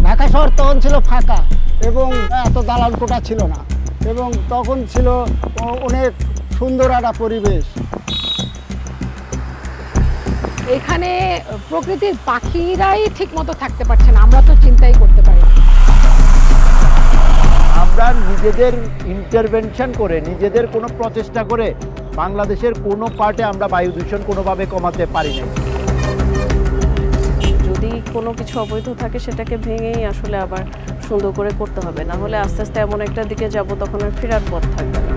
ঢাকা শহর তখন ছিল ফাঁকা এবং এত দালান কোঠা ছিল না, এবং তখন ছিল অনেক সুন্দর একটা পরিবেশ। এখানে প্রকৃতির পাখিরাই ঠিক মতো থাকতে পারছে না, আমরা তো চিন্তাই করতে পারি না। আমরা নিজেদের ইন্টারভেনশন করে, নিজেদের কোনো প্রচেষ্টা করে বাংলাদেশের কোনো পার্টে আমরা বায়ু দূষণ কোনোভাবে কমাতে পারি না। যদি কোনো কিছু অবৈধ থাকে সেটাকে ভেঙেই আসলে আবার সুন্দর করে করতে হবে, না হলে আস্তে আস্তে এমন একটা দিকে যাব তখন আর ফেরার পথ থাকবে না।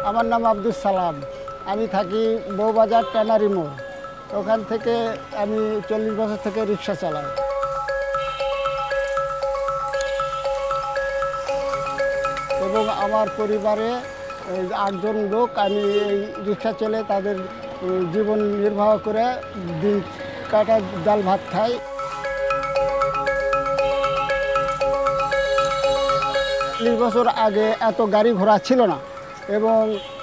আমার নাম আব্দুল সালাম, আমি থাকি বউবাজার ট্যানারি মোড়। ওখান থেকে আমি 40 বছর থেকে রিক্সা চালাই। এবং আমার পরিবারে 8 জন লোক, আমি এই রিক্সা চলে তাদের জীবন নির্বাহ করে দিন কাটা, ডাল ভাত খাই। বছর আগে এত গাড়ি ঘোড়া ছিল না এবং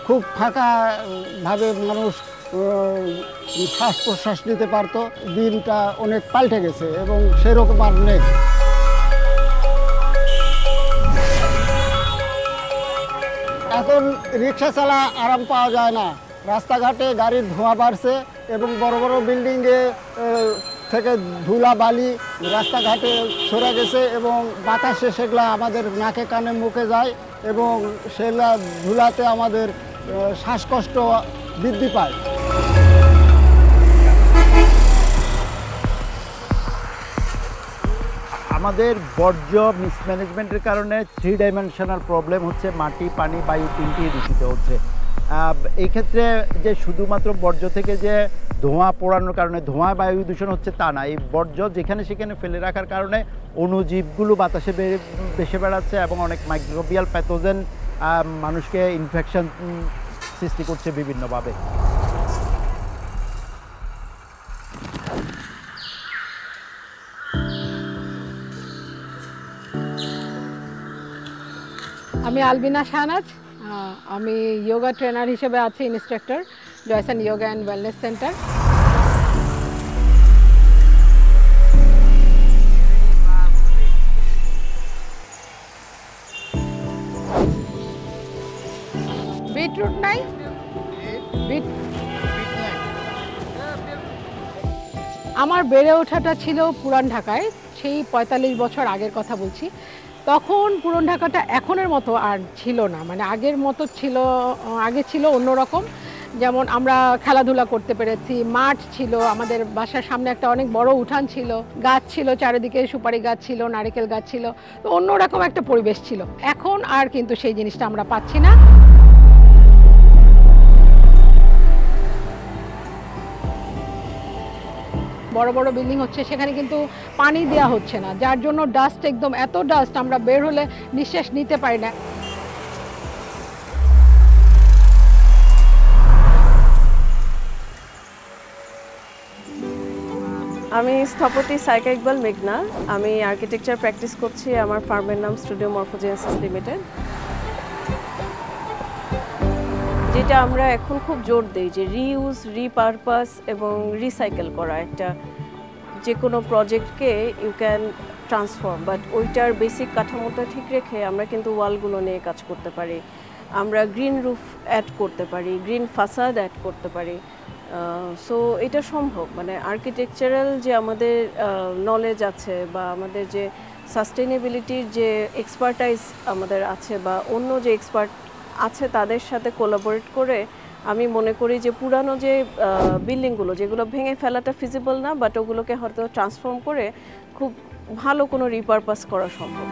খুব ফাঁকাভাবে মানুষ শ্বাস প্রশ্বাস নিতে পারত। দিনটা অনেক পাল্টে গেছে এবং সেরকম আর নেই। এখন রিক্সা চালা আরাম পাওয়া যায় না, রাস্তাঘাটে গাড়ির ধোঁয়া বাড়ছে এবং বড় বড় বিল্ডিংয়ে থেকে ধুলা বালি রাস্তাঘাটে সরে গেছে এবং বাতাসে সেগুলা আমাদের নাকে কানে মুখে যায় এবং সেগুলা ধুলাতে আমাদের শ্বাসকষ্ট বৃদ্ধি পায়। আমাদের বর্জ্য মিসম্যানেজমেন্টের কারণে 3 ডাইমেনশনাল প্রবলেম হচ্ছে, মাটি, পানি, বায়ু তিনটিই দূষিত হচ্ছে। এই ক্ষেত্রে যে শুধুমাত্র বর্জ্য থেকে যে ধোঁয়া পোড়ানোর কারণে ধোঁয়া বায়ু দূষণ হচ্ছে তা না, এই বর্জ্য যেখানে সেখানে ফেলে রাখার কারণে অণুজীবগুলো বাতাসে ভেসে বেড়াচ্ছে এবং অনেক মাইক্রোবিয়াল প্যাথোজেন মানুষকে ইনফেকশন সৃষ্টি করছে বিভিন্নভাবে। আমি আলবিনা শাহনাজ, আমি যোগা ট্রেনার হিসেবে আছি instructor Joysan yoga and wellness centre. Beetroot নাই? আমার বেড়ে ওঠাটা ছিল পুরান ঢাকায়, সেই 45 বছর আগের কথা বলছি। তখন পুরান ঢাকাটা এখনের মতো আর ছিল না, মানে আগের মতো ছিল। আগে ছিল অন্যরকম, যেমন আমরা খেলাধুলা করতে পেরেছি, মাঠ ছিল, আমাদের বাসার সামনে একটা অনেক বড় উঠান ছিল, গাছ ছিল চারিদিকে, সুপারি গাছ ছিল, নারিকেল গাছ ছিল, তো অন্যরকম একটা পরিবেশ ছিল। এখন আর কিন্তু সেই জিনিসটা আমরা পাচ্ছি না। বড় বড় বিল্ডিং হচ্ছে, সেখানে কিন্তু পানি দেওয়া হচ্ছে না, যার জন্য ডাস্ট, একদম এত ডাস্ট, আমরা বের হলে নিঃশ্বাস নিতে পারি না। আমি স্থপতি সাইকা ইকবাল মেঘনা, আমি আর্কিটেকচার প্র্যাকটিস করছি। আমার ফার্মের নাম স্টুডিও মরফোজেনেসিস লিমিটেড। যেটা আমরা এখন খুব জোর দিই যে রিইউজ, রিপারপাস এবং রিসাইকেল করা, একটা যে কোনো প্রজেক্টকে ইউ ক্যান ট্রান্সফর্ম, বাট ওইটার বেসিক কাঠামোটা ঠিক রেখে আমরা কিন্তু ওয়ালগুলো নিয়ে কাজ করতে পারি, আমরা গ্রিন রুফ অ্যাড করতে পারি, গ্রিন ফাসাদ অ্যাড করতে পারি। সো এটা সম্ভব, মানে আর্কিটেকচারাল যে আমাদের নলেজ আছে বা আমাদের যে সাস্টেনেবিলিটির যে এক্সপার্টাইজ আমাদের আছে বা অন্য যে এক্সপার্ট আছে তাদের সাথে কোলাবোরেট করে আমি মনে করি যে পুরানো যে বিল্ডিংগুলো যেগুলো ভেঙে ফেলাটা ফিজিবল না, বাট ওগুলোকে হয়তো ট্রান্সফর্ম করে খুব ভালো কোনো রিপারপাস করা সম্ভব।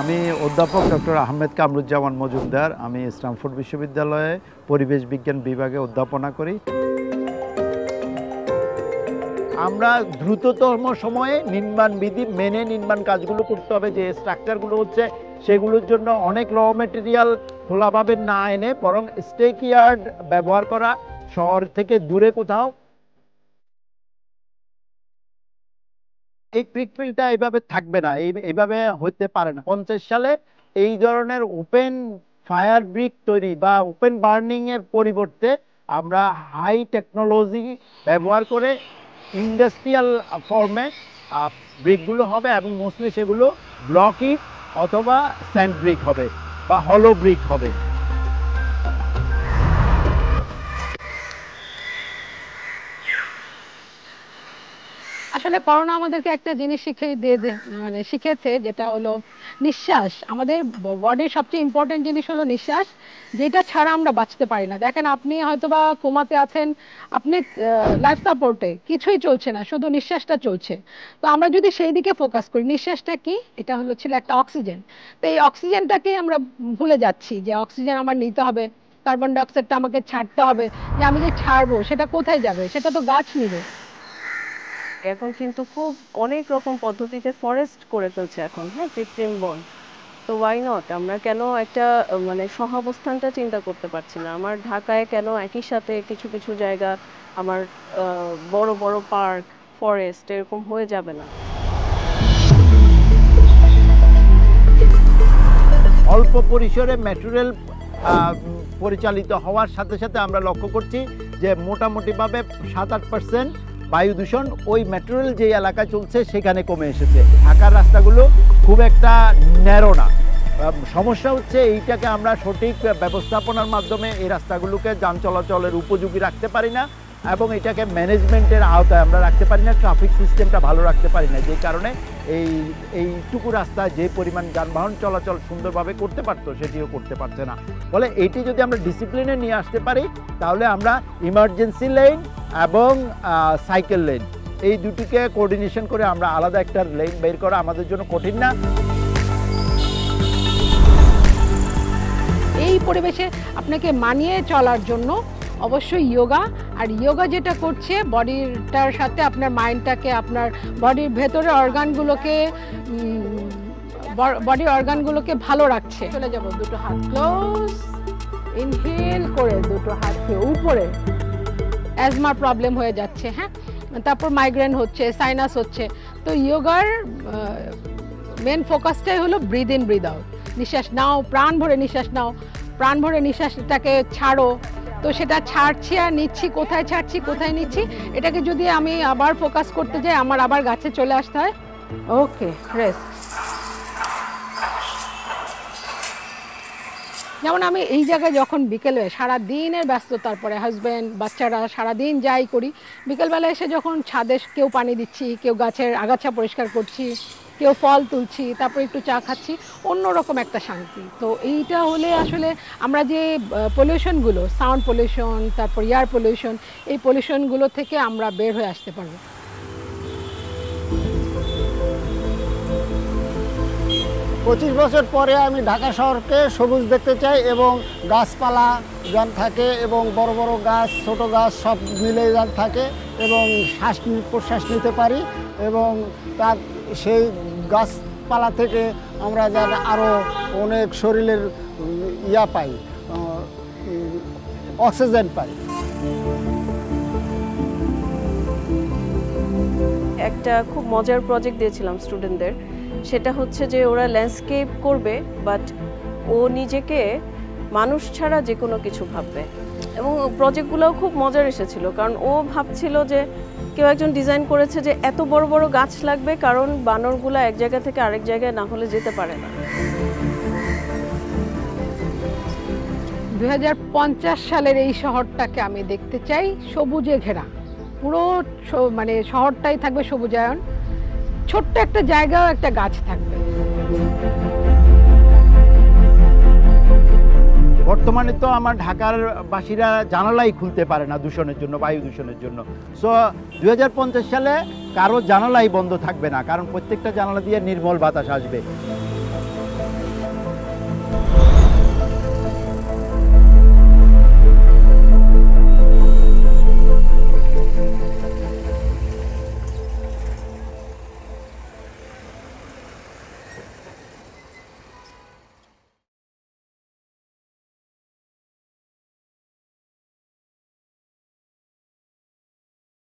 আমি অধ্যাপক ডক্টর আহমেদ কামরুজ্জামান মজুমদার, আমি স্ট্যামফোর্ড বিশ্ববিদ্যালয়ে পরিবেশ বিজ্ঞান বিভাগে অধ্যাপনা করি। আমরা দ্রুততম সময়ে নির্মাণ বিধি মেনে নির্মাণ কাজগুলো করতে হবে। যে স্ট্রাকচারগুলো হচ্ছে সেগুলোর জন্য অনেক র মেটেরিয়াল খোলাভাবে না এনে বরং স্টেক ইয়ার্ড ব্যবহার করা, শহর থেকে দূরে কোথাও এই ব্রিকফিল্ডটা এইভাবে থাকবে না, এইভাবে হতে পারে না। 50 সালে এই ধরনের ওপেন ফায়ার ব্রিক তৈরি বা ওপেন বার্নিং এর পরিবর্তে আমরা হাই টেকনোলজি ব্যবহার করে ইন্ডাস্ট্রিয়াল ফর্মে ব্রিকগুলো হবে এবং মোস্টলি সেগুলো ব্লকি অথবা স্যান্ড ব্রিক হবে বা হলো ব্রিক হবে। আসলে করোনা আমাদেরকে একটা জিনিস মানে শিখেছে, যেটা হলো নিঃশ্বাস। আমাদের বডির সবচেয়ে ইম্পর্টেন্ট জিনিস হলো নিঃশ্বাস, যেটা ছাড়া আমরা বাঁচতে পারি না। দেখেন, আপনি হয়তোবা কোমাতে আছেন, আপনি লাইফ সাপোর্টে, কিছুই চলছে না, শুধু নিঃশ্বাসটা চলছে। তো আমরা যদি সেই দিকে ফোকাস করি, নিঃশ্বাসটা কি, এটা ছিল একটা অক্সিজেন। তো এই অক্সিজেনটাকে আমরা ভুলে যাচ্ছি যে অক্সিজেন আমার নিতে হবে, কার্বন ডাইঅক্সাইডটা আমাকে ছাড়তে হবে। যে আমি যে ছাড়বো সেটা কোথায় যাবে? সেটা তো গাছ নিবে। এখন কিন্তু খুব অনেক রকম পদ্ধতিতে ফরেস্ট করে ফেলছে এখন, হ্যাঁ, কৃত্রিম বন। তো ওয়াই নট, আমরা কেন একটা মানে সহাবস্থানটা চিন্তা করতে পারছি না? আমার ঢাকায় কেন একই সাথে কিছু কিছু জায়গা আমার বড় বড় পার্ক, ফরেস্ট এরকম হয়ে যাবে না? অল্প পরিসরে ম্যাটেরিয়াল পরিচালিত হওয়ার সাথে সাথে আমরা লক্ষ্য করছি যে মোটামুটিভাবে 7-8% বায়ু দূষণ ওই ম্যাটেরিয়াল যে এলাকায় চলছে সেখানে কমে এসেছে। ঢাকার রাস্তাগুলো খুব একটা ন্যারো না। সমস্যা হচ্ছে এইটাকে আমরা সঠিক ব্যবস্থাপনার মাধ্যমে এই রাস্তাগুলোকে যান চলাচলের উপযোগী রাখতে পারি না এবং এটাকে ম্যানেজমেন্টের আওতায় আমরা রাখতে পারি না, ট্রাফিক সিস্টেমটা ভালো রাখতে পারি না, যে কারণে এইটুকু রাস্তায় যে পরিমাণ যানবাহন চলাচল সুন্দরভাবে করতে পারতো সেটিও করতে পারছে না। ফলে এইটি যদি আমরা ডিসিপ্লিনে নিয়ে আসতে পারি তাহলে আমরা ইমার্জেন্সি লেন এবং সাইকেল লেন এই দুটিকে কোঅর্ডিনেশন করে আমরা আলাদা একটা লেন বের করা আমাদের জন্য কঠিন না। এই পরিবেশে আপনাকে মানিয়ে চলার জন্য অবশ্যই যোগা। আর যোগা যেটা করছে বডিটার সাথে আপনার মাইন্ডটাকে, আপনার বডির ভেতরের অর্গানগুলোকে ভালো রাখছে। চলে যাব, দুটো হাত ক্লোজ, ইনহেল করে দুটো হাতকে উপরে। অ্যাজমার প্রবলেম হয়ে যাচ্ছে, হ্যাঁ, তারপর মাইগ্রেন হচ্ছে, সাইনাস হচ্ছে। তো যোগার মেন ফোকাসটাই হলো ব্রিদ ইন ব্রিদ আউট। নিঃশ্বাস নাও, প্রাণ ভরে নিঃশ্বাস নাও, প্রাণ ভরে নিঃশ্বাসটাকে ছাড়ো। তো সেটা ছাড়ছি আর নিচ্ছি, কোথায় ছাড়ছি কোথায় নিচ্ছি, এটাকে যদি আমি আবার ফোকাস করতে যাই আমার আবার গাছে চলে আসতে হয়। ওকে, রেস্ট। যেমন আমি এই জায়গায় যখন বিকেলে সারা দিনের ব্যস্ততার পরে হাজব্যান্ড বাচ্চারা সারাদিন যাই করি, বিকেলবেলা এসে যখন ছাদে কেউ পানি দিচ্ছি, কেউ গাছের আগাছা পরিষ্কার করছি, কেউ ফল তুলছি, তারপর একটু চা খাচ্ছি, অন্যরকম একটা শান্তি। তো এইটা হলে আসলে আমরা যে পলিউশনগুলো, সাউন্ড পলিউশন, তারপর এয়ার পলিউশন, এই পলিউশনগুলো থেকে আমরা বের হয়ে আসতে পারবো। 25 বছর পরে আমি ঢাকা শহরকে সবুজ দেখতে চাই এবং গাছপালা যান থাকে এবং বড় বড় গাছ, ছোট গাছ সব মিলে যান থাকে এবং শ্বাস প্রশ্বাস নিতে পারি এবং তার সেই গাছপালা থেকে আমরা যেন আরও অনেক শরীরের পাই, অক্সিজেন পাই। একটা খুব মজার প্রজেক্ট দিয়েছিলাম স্টুডেন্টদের, সেটা হচ্ছে যে ওরা ল্যান্ডস্কেপ করবে, বাট ও নিজেকে মানুষ ছাড়া যে কোনো কিছু ভাববে। এবং প্রজেক্টগুলোও খুব মজার এসেছিল, কারণ ও ভাবছিল যে কেউ একজন ডিজাইন করেছে যে এত বড় বড় গাছ লাগবে, কারণ বানরগুলো এক জায়গা থেকে আরেক জায়গায় না হলে যেতে পারে না। 2050 সালের এই শহরটাকে আমি দেখতে চাই সবুজে ঘেরা, পুরো মানে শহরটাই থাকবে সবুজায়ন, ছোট্ট একটা জায়গাও একটা গাছ থাকবে। বর্তমানে তো আমার ঢাকার বাসীরা জানালাই খুলতে পারে না দূষণের জন্য, বায়ু দূষণের জন্য। সো 2050 সালে কারো জানালাই বন্ধ থাকবে না, কারণ প্রত্যেকটা জানালা দিয়ে নির্মল বাতাস আসবে।